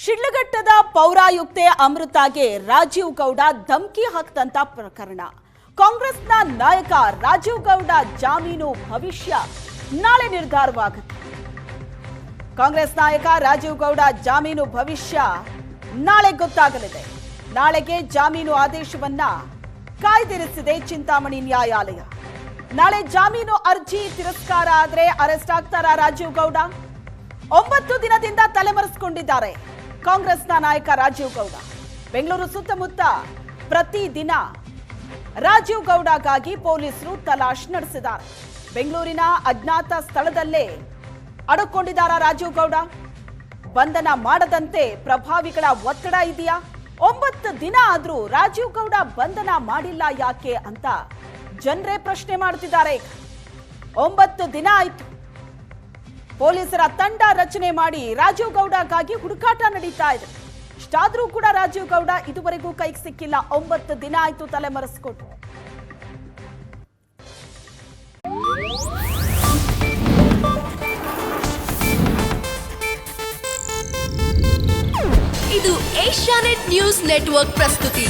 ಶಿಡ್ಲಘಟ್ಟದ ಪೌರಾಯುಕ್ತೆ ಅಮೃತಾಗೆ ರಾಜೀವ್ ಗೌಡ ಧಮಕಿ ಹಾಕಿದಂತ ಪ್ರಕರಣ. ಕಾಂಗ್ರೆಸ್ನ ನಾಯಕ ರಾಜೀವ್ ಗೌಡ ಜಾಮೀನು ಭವಿಷ್ಯ ನಾಳೆ ನಿರ್ಧಾರವಾಗುತ್ತೆ. ಕಾಂಗ್ರೆಸ್ ನಾಯಕ ರಾಜೀವ್ ಗೌಡ ಜಾಮೀನು ಭವಿಷ್ಯ ನಾಳೆ ಗೊತ್ತಾಗಲಿದೆ. ನಾಳೆಗೆ ಜಾಮೀನು ಆದೇಶವನ್ನ ಕಾಯ್ದಿರಿಸಿದೆ ಚಿಂತಾಮಣಿ ನ್ಯಾಯಾಲಯ. ನಾಳೆ ಜಾಮೀನು ಅರ್ಜಿ ತಿರಸ್ಕಾರ ಆದ್ರೆ ಅರೆಸ್ಟ್ ಆಗ್ತಾರಾ ರಾಜೀವ್ ಗೌಡ? 9 ದಿನದಿಂದ ತಲೆಮರೆಸಿಕೊಂಡಿದ್ದಾರೆ ಕಾಂಗ್ರೆಸ್ನ ನಾಯಕ ರಾಜೀವ್ ಗೌಡ. ಬೆಂಗಳೂರು ಸುತ್ತಮುತ್ತ ಪ್ರತಿದಿನ ರಾಜೀವ್ ಗೌಡಗಾಗಿ ಪೊಲೀಸರು ತಲಾಶ್ ನಡೆಸಿದ್ದಾರೆ. ಬೆಂಗಳೂರಿನ ಅಜ್ಞಾತ ಸ್ಥಳದಲ್ಲೇ ಅಡಕೊಂಡಿದ್ದಾರ ರಾಜೀವ್ ಗೌಡ? ಬಂಧನ ಮಾಡದಂತೆ ಪ್ರಭಾವಿಗಳ ಒತ್ತಡ ಇದೆಯಾ? 9 ದಿನ ಆದ್ರೂ ರಾಜೀವ್ ಗೌಡ ಬಂಧನ ಮಾಡಿಲ್ಲ ಯಾಕೆ ಅಂತ ಜನರೇ ಪ್ರಶ್ನೆ ಮಾಡ್ತಿದ್ದಾರೆ. 9 ದಿನ ಆಯ್ತು, ಪೊಲೀಸರ ತಂಡ ರಚನೆ ಮಾಡಿ ರಾಜೀವ್ ಗೌಡಗಾಗಿ ಹುಡುಕಾಟ ನಡೀತಾ ಇದೆ. ಇಷ್ಟಾದ್ರೂ ಕೂಡ ರಾಜೀವ್ ಗೌಡ ಇದುವರೆಗೂ ಕೈಗೆ ಸಿಕ್ಕಿಲ್ಲ. 9 ದಿನ ಆಯ್ತು ತಲೆಮರೆಸಿಕೊಟ್ಟು. ಇದು ಏಷ್ಯಾನೆಟ್ ನ್ಯೂಸ್ ನೆಟ್ವರ್ಕ್ ಪ್ರಸ್ತುತಿ.